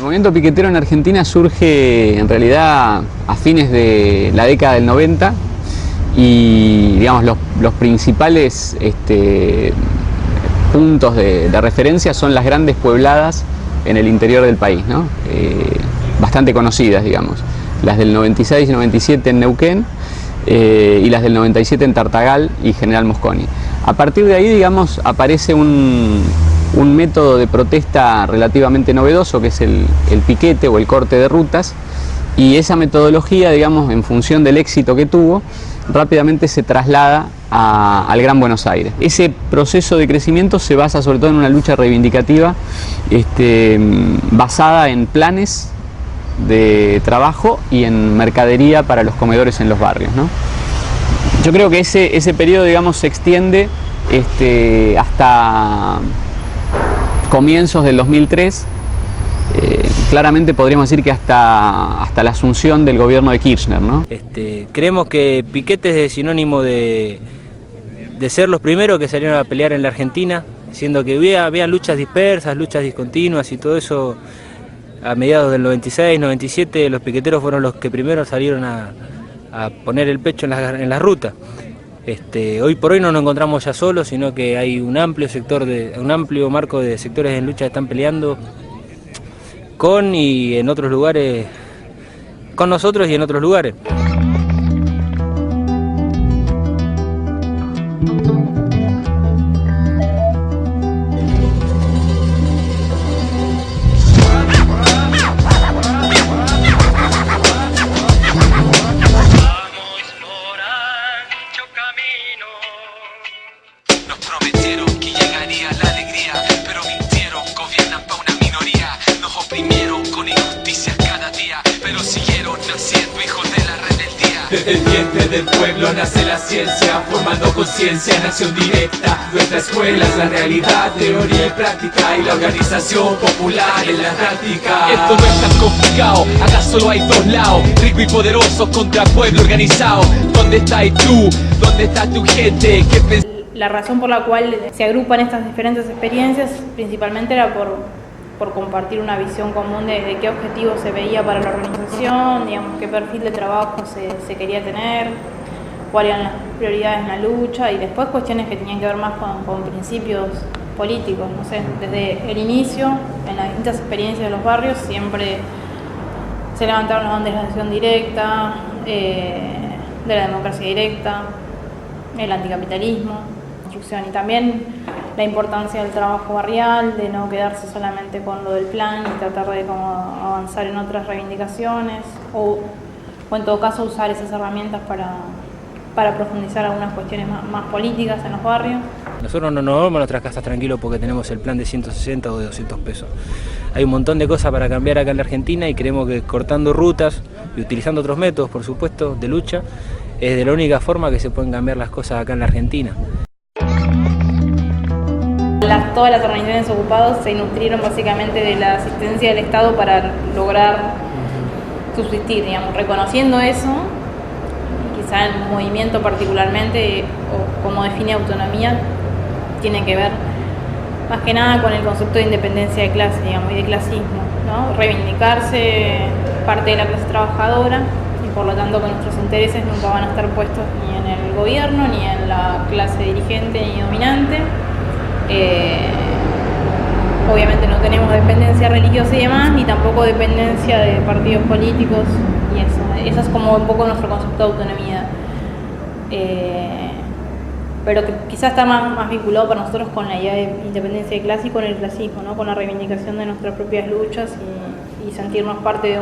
movimiento piquetero en Argentina surge en realidad a fines de la década del 90 y digamos los principales puntos de referencia son las grandes puebladas en el interior del país, ¿no? Bastante conocidas, digamos, las del 96 y 97 en Neuquén y las del 97 en Tartagal y General Mosconi. A partir de ahí, digamos, aparece un método de protesta relativamente novedoso, que es el piquete o el corte de rutas, y esa metodología, digamos, en función del éxito que tuvo, rápidamente se traslada al Gran Buenos Aires. Ese proceso de crecimiento se basa sobre todo en una lucha reivindicativa basada en planes de trabajo y en mercadería para los comedores en los barrios, ¿no? Yo creo que ese periodo, digamos, se extiende hasta comienzos del 2003, claramente podríamos decir que hasta la asunción del gobierno de Kirchner, ¿no? Creemos que Piquete es sinónimo de ser los primeros que salieron a pelear en la Argentina, siendo que había luchas dispersas, luchas discontinuas y todo eso. A mediados del 96, 97, los piqueteros fueron los que primero salieron a poner el pecho en las rutas. Hoy por hoy no nos encontramos ya solos, sino que hay un amplio marco de sectores en lucha que están peleando con y en otros lugares, con nosotros y en otros lugares. Desde el vientre del pueblo nace la ciencia, formando conciencia en acción directa. Nuestra escuela es la realidad, teoría y práctica, y la organización popular en la práctica. Esto no es tan complicado, acá solo hay dos lados, rico y poderoso contra pueblo organizado. ¿Dónde estás tú? ¿Dónde está tu gente? La razón por la cual se agrupan estas diferentes experiencias principalmente era por compartir una visión común de qué objetivo se veía para la organización, digamos, qué perfil de trabajo se quería tener, cuáles eran las prioridades en la lucha, y después cuestiones que tenían que ver más con principios políticos, no sé, desde el inicio, en las distintas experiencias de los barrios, siempre se levantaron las banderas de acción directa, de la democracia directa, el anticapitalismo, y también la importancia del trabajo barrial, de no quedarse solamente con lo del plan y tratar de como avanzar en otras reivindicaciones o en todo caso usar esas herramientas para profundizar algunas cuestiones más políticas en los barrios. Nosotros no nos vamos a nuestras casas tranquilos porque tenemos el plan de 160 o de 200 pesos. Hay un montón de cosas para cambiar acá en la Argentina y creemos que cortando rutas y utilizando otros métodos, por supuesto, de lucha, es de la única forma que se pueden cambiar las cosas acá en la Argentina. Todas las organizaciones ocupadas se nutrieron básicamente de la asistencia del Estado para lograr subsistir, digamos, reconociendo eso, quizá el movimiento particularmente, o como define autonomía, tiene que ver más que nada con el concepto de independencia de clase, digamos, y de clasismo, ¿no? Reivindicarse parte de la clase trabajadora y por lo tanto que nuestros intereses nunca van a estar puestos ni en el gobierno, ni en la clase dirigente ni dominante. Obviamente no tenemos dependencia religiosa y demás, ni tampoco dependencia de partidos políticos y eso es como un poco nuestro concepto de autonomía, pero que quizás está más vinculado para nosotros con la idea de independencia de clase y con el clasismo, ¿no? Con la reivindicación de nuestras propias luchas y sentirnos parte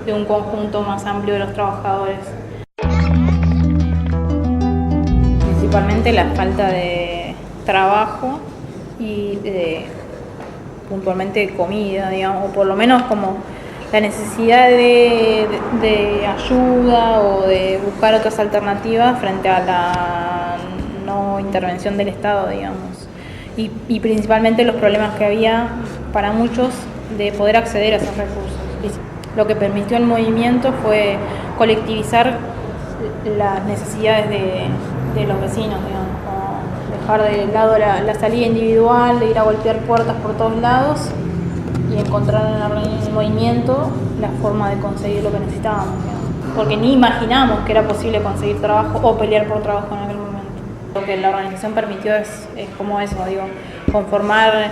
de un conjunto más amplio de los trabajadores. Principalmente la falta de trabajo y puntualmente de comida, digamos, o por lo menos como la necesidad de ayuda o de buscar otras alternativas frente a la no intervención del Estado, digamos, y principalmente los problemas que había para muchos de poder acceder a esos recursos. Lo que permitió el movimiento fue colectivizar las necesidades de los vecinos, digamos, dejar de lado la salida individual, de ir a golpear puertas por todos lados y encontraron en el movimiento la forma de conseguir lo que necesitábamos, digamos. Porque ni imaginamos que era posible conseguir trabajo o pelear por trabajo en aquel momento. Lo que la organización permitió es como eso, digo, conformar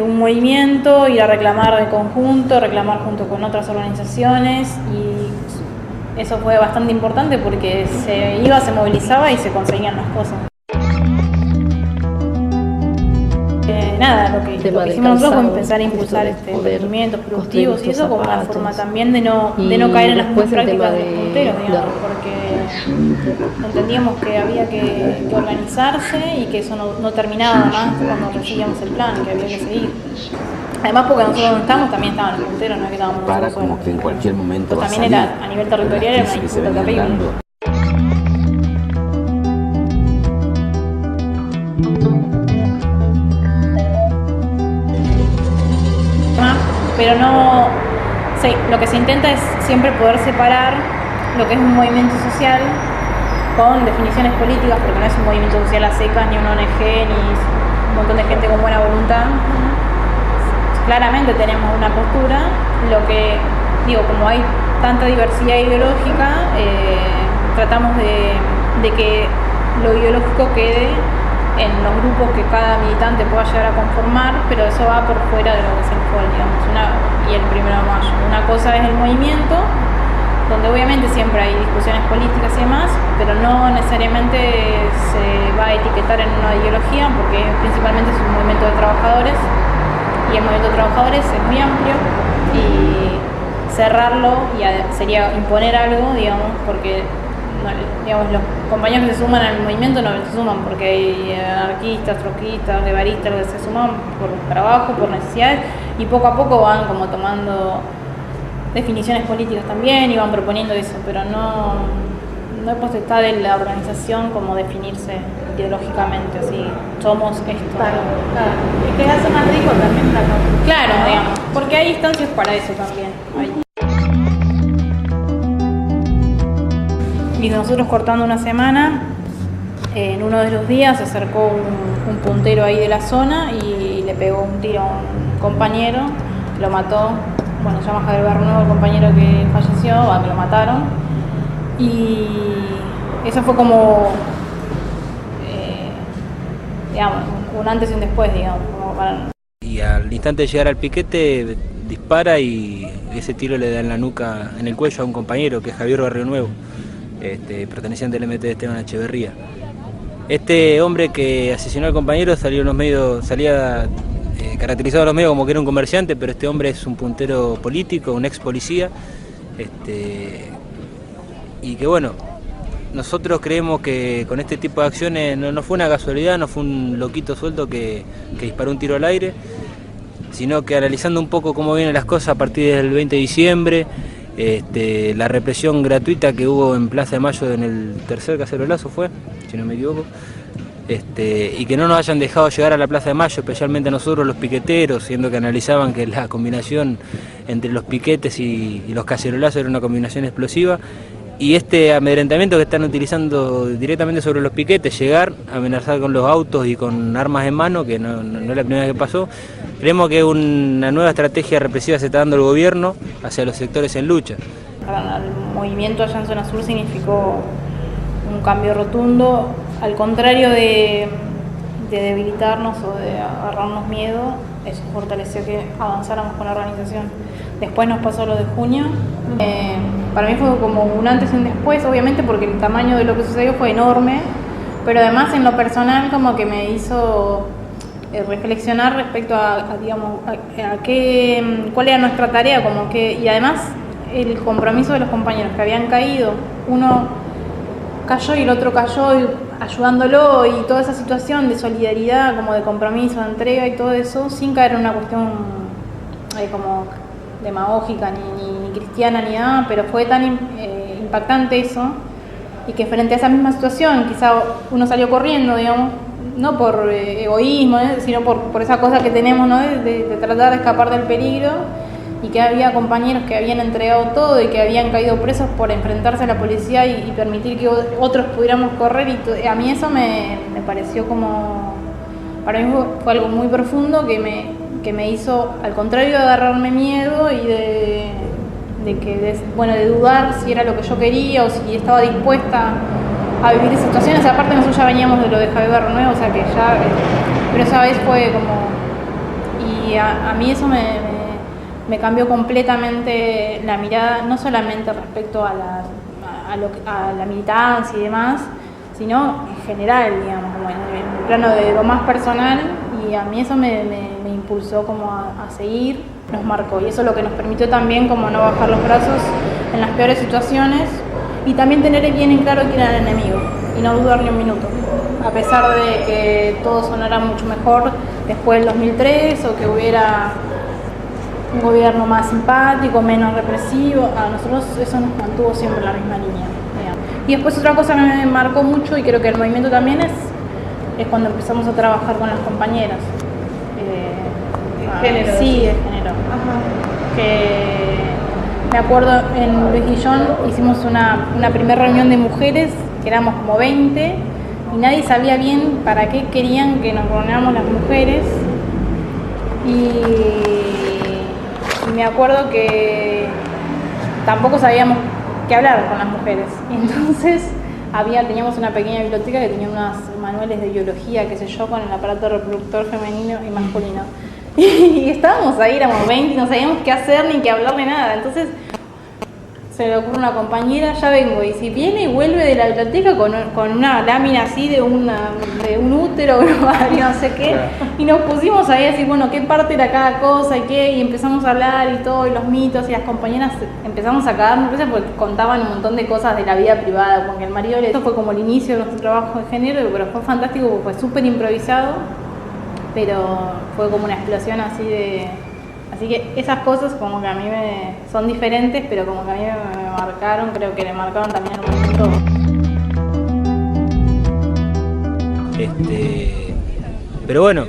un movimiento, ir a reclamar de conjunto, reclamar junto con otras organizaciones, y eso fue bastante importante porque se movilizaba y se conseguían las cosas. Nada, lo que hicimos nosotros fue empezar a impulsar movimientos productivos y eso como una forma también de no caer en las mismas prácticas de los punteros, digamos, porque entendíamos que había que organizarse y que eso no terminaba más cuando recibíamos el plan, que había que seguir. Además, porque nosotros no estábamos, también estaban los punteros, no es que estábamos nosotros solos. Como que en cualquier momento pues también era, a nivel territorial era una disputa terrible. Pero no, lo que se intenta es siempre poder separar lo que es un movimiento social con definiciones políticas, porque no es un movimiento social a secas, ni una ONG, ni un montón de gente con buena voluntad. Claramente tenemos una postura, lo que, digo, como hay tanta diversidad ideológica, tratamos de que lo ideológico quede en los grupos que cada militante pueda llegar a conformar, pero eso va por fuera de lo que es el FOL, digamos, y el 1 de mayo. Una cosa es el movimiento, donde obviamente siempre hay discusiones políticas y demás, pero no necesariamente se va a etiquetar en una ideología, porque principalmente es un movimiento de trabajadores, y el movimiento de trabajadores es muy amplio, y cerrarlo sería imponer algo, digamos, porque digamos, los compañeros que se suman al movimiento no se suman porque hay anarquistas, trotskistas, guevaristas que se suman por trabajo, por necesidades, y poco a poco van como tomando definiciones políticas también y van proponiendo eso, pero no es potestad de la organización como definirse ideológicamente, así, somos esto. Claro. Y que hace más rico también la cosa. Claro, digamos, porque hay instancias para eso también. Y nosotros cortando una semana, en uno de los días se acercó un puntero ahí de la zona y le pegó un tiro a un compañero, lo mató. Bueno, se llama Javier Barnuevo, el compañero que falleció, que lo mataron. Y eso fue como, digamos, un antes y un después, digamos. Como para... Y al instante de llegar al piquete, dispara y ese tiro le da en la nuca, en el cuello a un compañero que es Javier Barnuevo. Perteneciente al MT de Esteban Echeverría. Este hombre que asesinó al compañero salía caracterizado a los medios como que era un comerciante, pero este hombre es un puntero político, un ex policía, y que bueno, nosotros creemos que con este tipo de acciones no fue una casualidad, no fue un loquito suelto que disparó un tiro al aire, sino que analizando un poco cómo vienen las cosas a partir del 20 de diciembre, la represión gratuita que hubo en Plaza de Mayo en el tercer cacerolazo fue, si no me equivoco, y que no nos hayan dejado llegar a la Plaza de Mayo, especialmente a nosotros los piqueteros, siendo que analizaban que la combinación entre los piquetes y los cacerolazos era una combinación explosiva, y este amedrentamiento que están utilizando directamente sobre los piquetes, llegar, amenazar con los autos y con armas en mano, que no es la primera vez que pasó. Creemos que una nueva estrategia represiva se está dando el gobierno hacia los sectores en lucha. Para el movimiento allá en Zona Sur significó un cambio rotundo, al contrario de debilitarnos o de agarrarnos miedo, eso fortaleció que avanzáramos con la organización. Después nos pasó lo de junio. Para mí fue como un antes y un después, obviamente porque el tamaño de lo que sucedió fue enorme, pero además en lo personal como que me hizo reflexionar respecto a cuál era nuestra tarea, y además el compromiso de los compañeros que habían caído, uno cayó y el otro cayó ayudándolo, y toda esa situación de solidaridad, como de compromiso, de entrega y todo eso, sin caer en una cuestión como demagógica ni cristiana ni nada, pero fue tan impactante eso, y que frente a esa misma situación quizá uno salió corriendo, digamos, no por egoísmo, sino por esa cosa que tenemos, ¿no? de tratar de escapar del peligro, y que había compañeros que habían entregado todo y que habían caído presos por enfrentarse a la policía y permitir que otros pudiéramos correr, y a mí eso me pareció como, para mí fue algo muy profundo que que me hizo, al contrario de agarrarme miedo y de dudar si era lo que yo quería o si estaba dispuesta a vivir esas situaciones. Aparte nosotros ya veníamos de lo de Javier Barrio Nuevo, o sea que ya, pero esa vez fue como, y a mí eso me cambió completamente la mirada, no solamente respecto a la militancia y demás, sino en general, digamos, como en el plano de lo más personal, y a mí eso me impulsó como a seguir, nos marcó, y eso es lo que nos permitió también como no bajar los brazos en las peores situaciones, y también tener bien en claro quién era el enemigo, y no dudar ni un minuto, a pesar de que todo sonara mucho mejor después del 2003, o que hubiera un gobierno más simpático, menos represivo. A nosotros eso nos mantuvo siempre en la misma línea, digamos. Y después otra cosa que me marcó mucho, y creo que el movimiento también, es cuando empezamos a trabajar con las compañeras. ¿De género? Sí, de género. Ajá. Que me acuerdo en Luis Guillón hicimos una primera reunión de mujeres, que éramos como 20, y nadie sabía bien para qué querían que nos reuniéramos las mujeres. Y me acuerdo que tampoco sabíamos qué hablar con las mujeres. Y entonces teníamos una pequeña biblioteca que tenía unos manuales de biología, qué sé yo, con el aparato reproductor femenino y masculino. Y estábamos ahí, éramos 20 y no sabíamos qué hacer ni qué hablar ni nada. Entonces se le ocurre a una compañera, ya vengo, y si viene y vuelve de la biblioteca con una lámina así de un útero, un ovario, no sé qué, y nos pusimos ahí a decir, bueno, qué parte era cada cosa y qué, y empezamos a hablar y todo, y los mitos, y las compañeras empezamos a cagarnos risa porque contaban un montón de cosas de la vida privada, porque el marido esto fue como el inicio de nuestro trabajo de género, pero fue fantástico porque fue súper improvisado, pero fue como una explosión así de... Así que esas cosas como que a mí son diferentes, pero como que a mí me marcaron, creo que le marcaron también al momento. Pero bueno,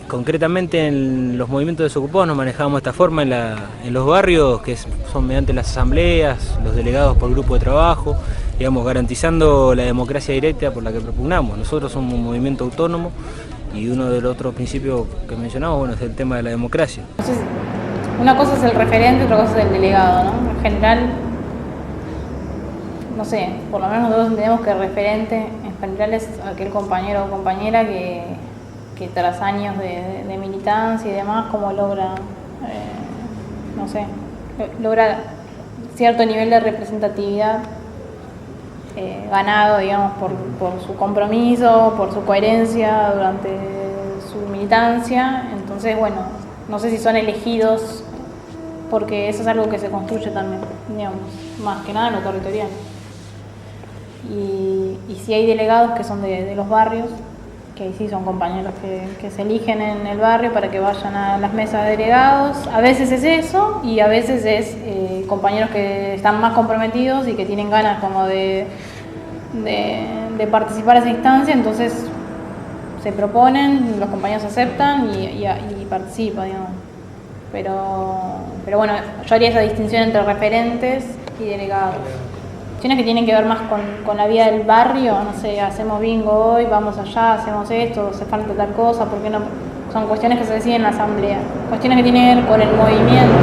concretamente en los movimientos desocupados nos manejamos de esta forma en los barrios, que son mediante las asambleas, los delegados por grupo de trabajo, digamos, garantizando la democracia directa por la que propugnamos. Nosotros somos un movimiento autónomo y uno de los otros principios que mencionamos, bueno, es el tema de la democracia. Entonces, una cosa es el referente, otra cosa es el delegado, ¿no? En general, no sé, por lo menos nosotros entendemos que el referente en general es aquel compañero o compañera que tras años de militancia y demás, como logra, no sé, logra cierto nivel de representatividad ganado, digamos, por su compromiso, por su coherencia durante su militancia. Entonces, bueno, no sé si son elegidos, porque eso es algo que se construye también, digamos, más que nada en lo territorial. Y si hay delegados que son de los barrios, que sí son compañeros que se eligen en el barrio para que vayan a las mesas de delegados, a veces es eso, y a veces es compañeros que están más comprometidos y que tienen ganas como de participar en esa instancia, entonces se proponen, los compañeros aceptan y participan, digamos. Pero bueno, yo haría esa distinción entre referentes y delegados. Cuestiones que tienen que ver más con la vida del barrio, no sé, hacemos bingo hoy, vamos allá, hacemos esto, hace falta tal cosa, ¿por qué no? Son cuestiones que se deciden en la asamblea, cuestiones que tienen que ver con el movimiento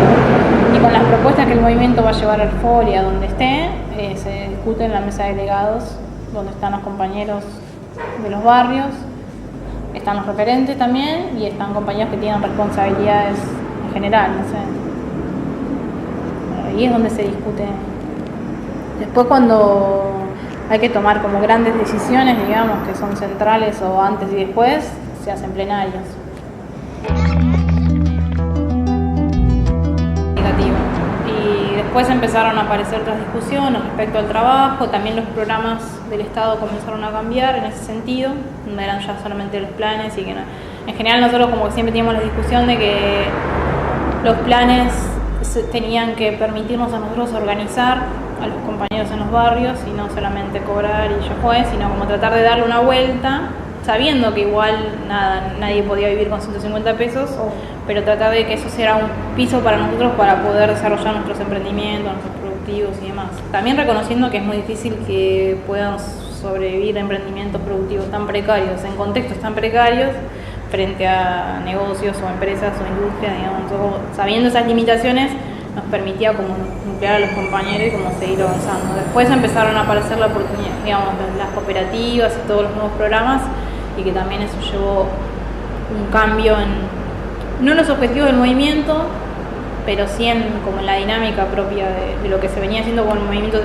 y con las propuestas que el movimiento va a llevar al foro y a donde esté, se discute en la mesa de delegados, donde están los compañeros de los barrios, están los referentes también y están compañeros que tienen responsabilidades en general, no sé. Ahí es donde se discute. Después cuando hay que tomar como grandes decisiones, digamos, que son centrales o antes y después, se hacen plenarios. Negativo. Y después empezaron a aparecer otras discusiones respecto al trabajo, también los programas del Estado comenzaron a cambiar en ese sentido, no eran ya solamente los planes y que no. En general nosotros como que siempre teníamos la discusión de que los planes tenían que permitirnos a nosotros organizar a los compañeros en los barrios y no solamente cobrar y ya fue, sino como tratar de darle una vuelta, sabiendo que igual nadie podía vivir con 150 pesos, pero tratar de que eso sea un piso para nosotros para poder desarrollar nuestros emprendimientos, nuestros productivos y demás. También reconociendo que es muy difícil que puedan sobrevivir emprendimientos productivos tan precarios, en contextos tan precarios, frente a negocios o empresas o industrias, digamos. Nosotros, sabiendo esas limitaciones, nos permitía como nuclear a los compañeros y como seguir avanzando. Después empezaron a aparecer la oportunidad, digamos, las cooperativas y todos los nuevos programas, y que también eso llevó un cambio en, no en los objetivos del movimiento, pero sí como en la dinámica propia de lo que se venía haciendo con el movimiento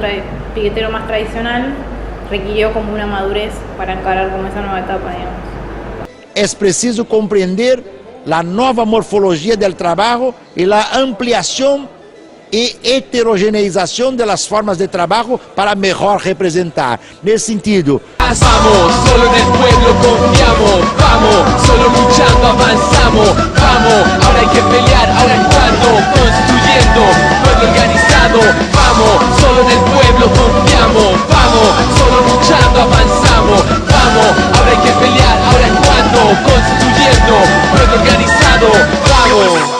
piquetero más tradicional. Requirió como una madurez para encarar como esa nueva etapa, digamos. Es preciso comprender la nueva morfología del trabajo y la ampliación y heterogeneización de las formas de trabajo para mejor representar. Nesse sentido, vamos, solo en el pueblo confiamos, vamos, solo luchando avanzamos, vamos, ahora hay que pelear, ahora es cuando, construyendo, pueblo organizado, vamos, solo en el pueblo confiamos, vamos, solo luchando avanzamos, vamos, ahora hay que pelear, ahora es cuando, construyendo, pueblo organizado, vamos.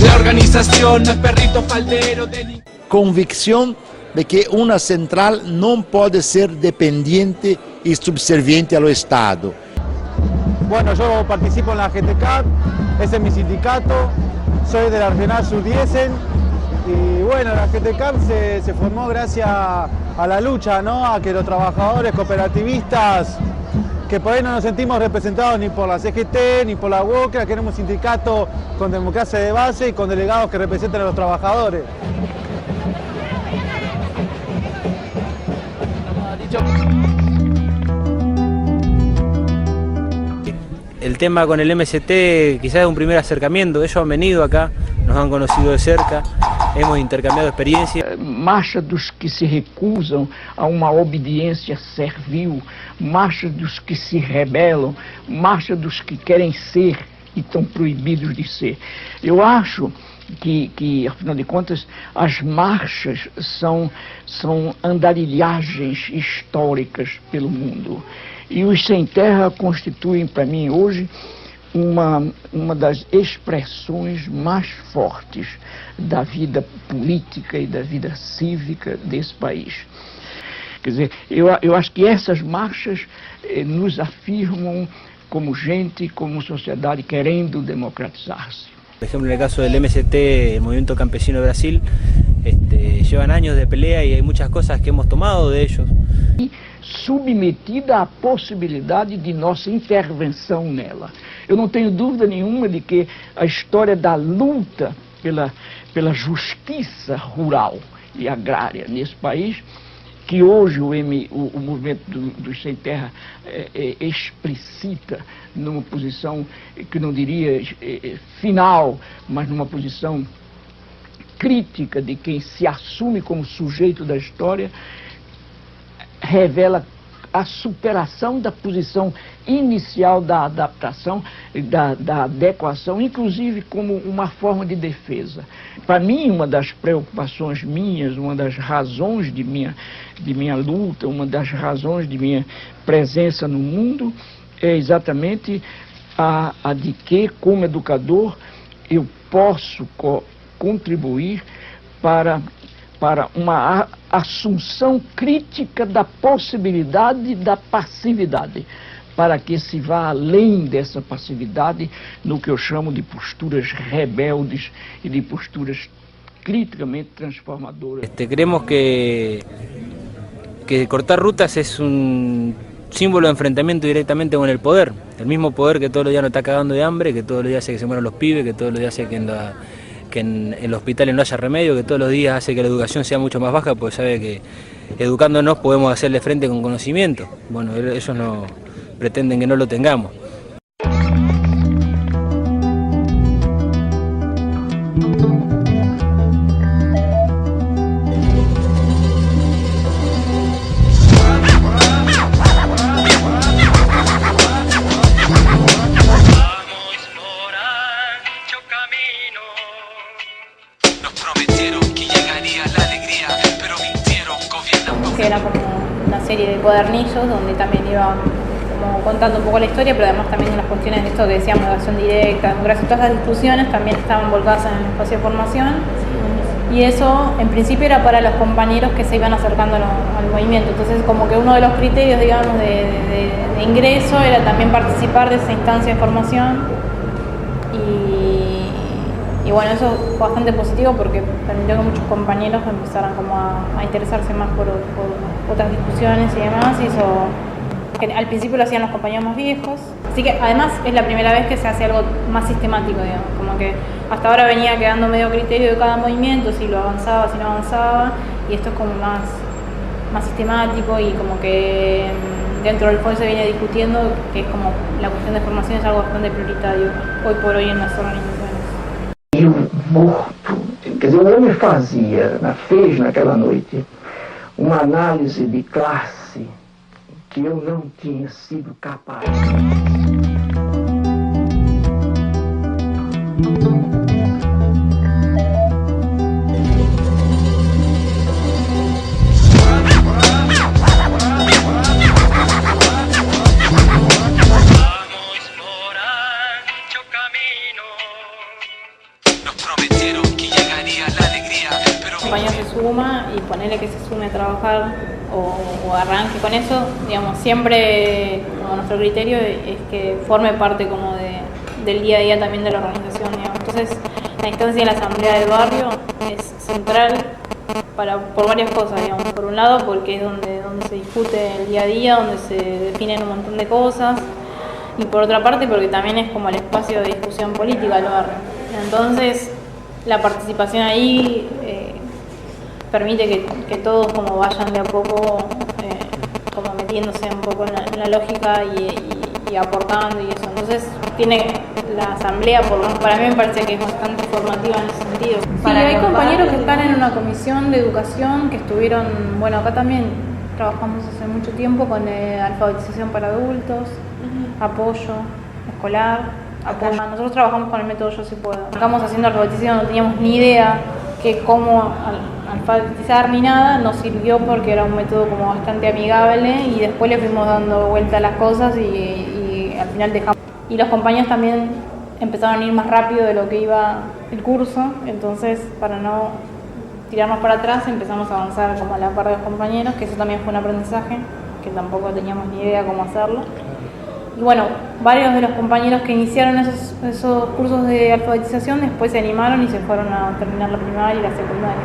La organización no es perrito faldero de convicción de que una central no puede ser dependiente y subserviente al Estado. Bueno, yo participo en la GTCAP, ese es mi sindicato, soy del Arsenal Sur-Diésel y bueno, la GTCAP se formó gracias a la lucha, ¿no? A que los trabajadores cooperativistas, que por ahí no nos sentimos representados ni por la CGT ni por la UOCRA, queremos un sindicato con democracia de base y con delegados que representen a los trabajadores. El tema con el MST quizás es un primer acercamiento. Ellos han venido acá, nos han conocido de cerca, hemos intercambiado experiencias. Marcha dos que se recusam a uma obediência servil, marcha dos que se rebelam, marcha dos que querem ser e estão proibidos de ser. Eu acho que, afinal de contas, as marchas são andarilhagens históricas pelo mundo. E os sem terra constituem, para mim, hoje, uma das expressões mais fortes da vida política e da vida cívica desse país. Quer dizer, eu acho que essas marchas nos afirmam como gente, como sociedade querendo democratizar-se. Por ejemplo, en el caso del MST, el Movimiento Campesino de Brasil, llevan años de pelea y hay muchas cosas que hemos tomado de ellos. Submetida à possibilidade de nossa intervenção nela. Eu não tenho dúvida nenhuma de que a história da luta pela justiça rural e agrária nesse país, que hoje o movimento dos sem terra explicita numa posição que não diria final, mas numa posição crítica de quem se assume como sujeito da história, revela a superação da posição inicial da adaptação, da adequação, inclusive como uma forma de defesa. Para mim, uma das preocupações minhas, uma das razões de minha luta, uma das razões de minha presença no mundo, é exatamente a de que, como educador, eu posso contribuir para uma assunção crítica da possibilidade da passividade, para que se vá além dessa passividade no que eu chamo de posturas rebeldes e de posturas criticamente transformadoras. Creemos que cortar rutas es un símbolo de enfrentamiento directamente con el poder, el mismo poder que todos los días nos está cagando de hambre, que todos los días hace que se mueran los pibes, que todos los días hace que en los hospitales no haya remedio, que todos los días hace que la educación sea mucho más baja, porque sabe que educándonos podemos hacerle frente con conocimiento. Bueno, ellos no pretenden que no lo tengamos. Que era como una serie de cuadernillos donde también iba como contando un poco la historia, pero además también las cuestiones de esto que decíamos, educación directa, democracia, todas las discusiones también estaban volcadas en el espacio de formación. Y eso en principio era para los compañeros que se iban acercando al movimiento. Entonces como que uno de los criterios, digamos, de ingreso era también participar de esa instancia de formación. Y bueno, eso fue bastante positivo porque permitió que muchos compañeros empezaran como a interesarse más por otras discusiones y demás. Y eso, que al principio lo hacían los compañeros más viejos. Así que además es la primera vez que se hace algo más sistemático, digamos, como que hasta ahora venía quedando medio criterio de cada movimiento, si lo avanzaba, si no avanzaba, y esto es como más sistemático y como que dentro del fondo se viene discutiendo que es como la cuestión de formación es algo bastante prioritario hoy por hoy en las organizaciones. E o morto, quer dizer, o homem fez naquela noite uma análise de classe que eu não tinha sido capaz. Y ponerle que se sume a trabajar o arranque con eso, digamos, siempre como nuestro criterio es que forme parte como del día a día también de la organización, digamos. Entonces la instancia de la asamblea del barrio es central por varias cosas, digamos. Por un lado porque es donde se discute el día a día, donde se definen un montón de cosas, y por otra parte porque también es como el espacio de discusión política del barrio. Entonces la participación ahí permite que todos como vayan de a poco como metiéndose un poco en la lógica y aportando y eso. Entonces tiene la asamblea, por lo menos para mí me parece que es bastante formativa en ese sentido. Sí, hay compañeros que están en una comisión de educación que estuvieron, bueno, acá también trabajamos hace mucho tiempo con alfabetización para adultos, apoyo escolar, apoyo. Nosotros trabajamos con el método Yo Sí Puedo. Estamos haciendo alfabetización, no teníamos ni idea que cómo alfabetizar ni nada, nos sirvió porque era un método como bastante amigable y después le fuimos dando vuelta a las cosas y al final dejamos. Y los compañeros también empezaron a ir más rápido de lo que iba el curso, entonces para no tirarnos para atrás empezamos a avanzar como a la par de los compañeros, que eso también fue un aprendizaje, que tampoco teníamos ni idea cómo hacerlo. Y bueno, varios de los compañeros que iniciaron esos cursos de alfabetización después se animaron y se fueron a terminar la primaria y la secundaria.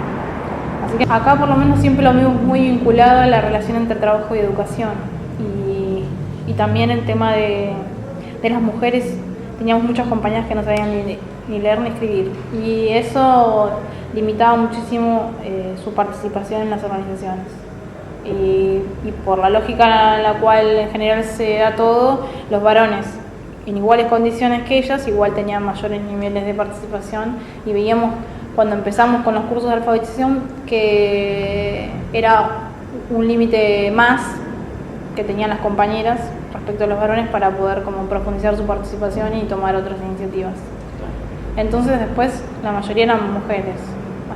Así que acá por lo menos siempre lo vimos muy vinculado a la relación entre trabajo y educación. Y también el tema de las mujeres, teníamos muchas compañeras que no sabían ni leer ni escribir. Y eso limitaba muchísimo su participación en las organizaciones. Y por la lógica en la cual en general se da todo, los varones en iguales condiciones que ellas igual tenían mayores niveles de participación y veíamos cuando empezamos con los cursos de alfabetización que era un límite más que tenían las compañeras respecto a los varones para poder como profundizar su participación y tomar otras iniciativas. Entonces después la mayoría eran mujeres,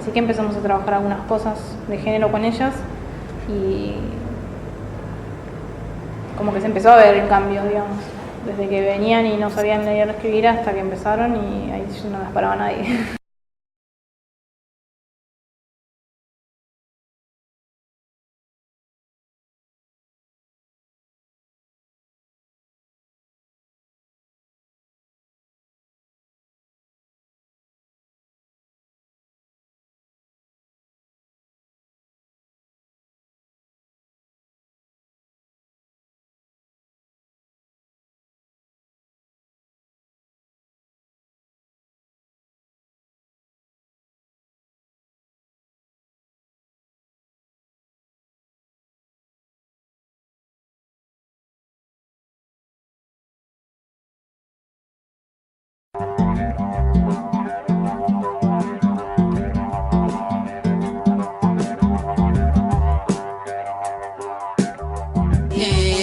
así que empezamos a trabajar algunas cosas de género con ellas y como que se empezó a ver el cambio, digamos, desde que venían y no sabían leer o escribir hasta que empezaron y ahí no las paraba nadie.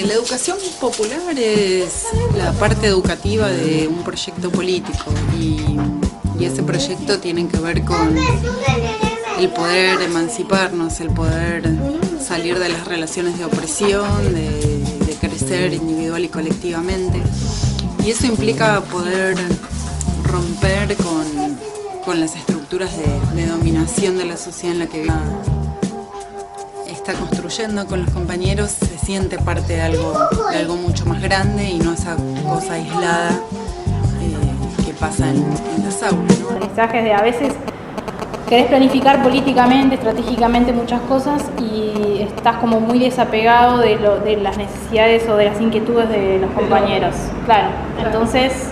La educación popular es la parte educativa de un proyecto político y ese proyecto tiene que ver con el poder emanciparnos, el poder salir de las relaciones de opresión, de crecer individual y colectivamente. Y eso implica poder romper con las estructuras de dominación de la sociedad en la que está construyendo con los compañeros, se siente parte de algo mucho más grande y no esa cosa aislada que pasa en las aulas, ¿no? Aprendizajes de a veces querés planificar políticamente, estratégicamente muchas cosas y estás como muy desapegado de las necesidades o de las inquietudes de los compañeros. Claro, entonces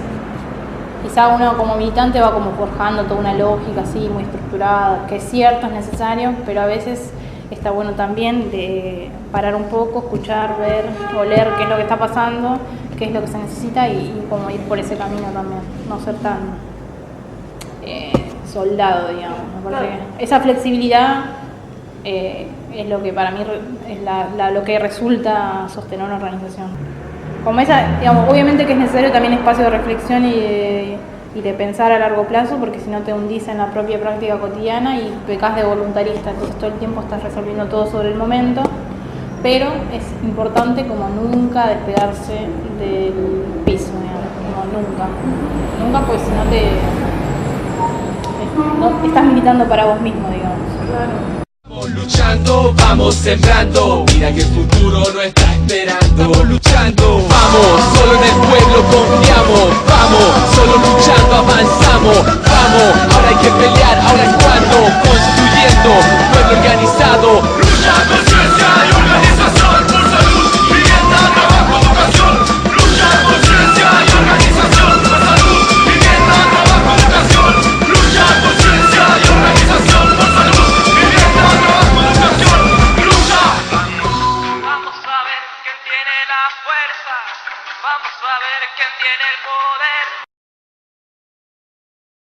quizá uno como militante va como forjando toda una lógica así muy estructurada, que es cierto, es necesario, pero a veces está bueno también de parar un poco, escuchar, ver, oler qué es lo que está pasando, qué es lo que se necesita y como ir por ese camino también, no ser tan soldado, digamos. Esa flexibilidad es lo que para mí es lo que resulta sostener una organización. Como esa, digamos, obviamente que es necesario también espacio de reflexión y de pensar a largo plazo, porque si no te hundís en la propia práctica cotidiana y pecás de voluntarista, entonces todo el tiempo estás resolviendo todo sobre el momento, pero es importante como nunca despegarse del piso, digamos, como nunca, porque si no estás militando para vos mismo, digamos. Claro. Vamos luchando, vamos sembrando, mira que el futuro no está esperando. Vamos luchando, vamos, solo en el pueblo confiamos. Vamos, solo luchando avanzamos. Vamos, ahora hay que pelear, ahora es cuando. Construyendo, pueblo organizado. Lucha, conciencia y organización por salud, vivienda, trabajo, educación. Lucha, conciencia y organización por salud, vivienda, trabajo, educación. Lucha, conciencia y organización por salud, vivienda, trabajo, educación. Lucha. Vamos a ver quién tiene la fuerza, vamos a ver quién tiene el poder.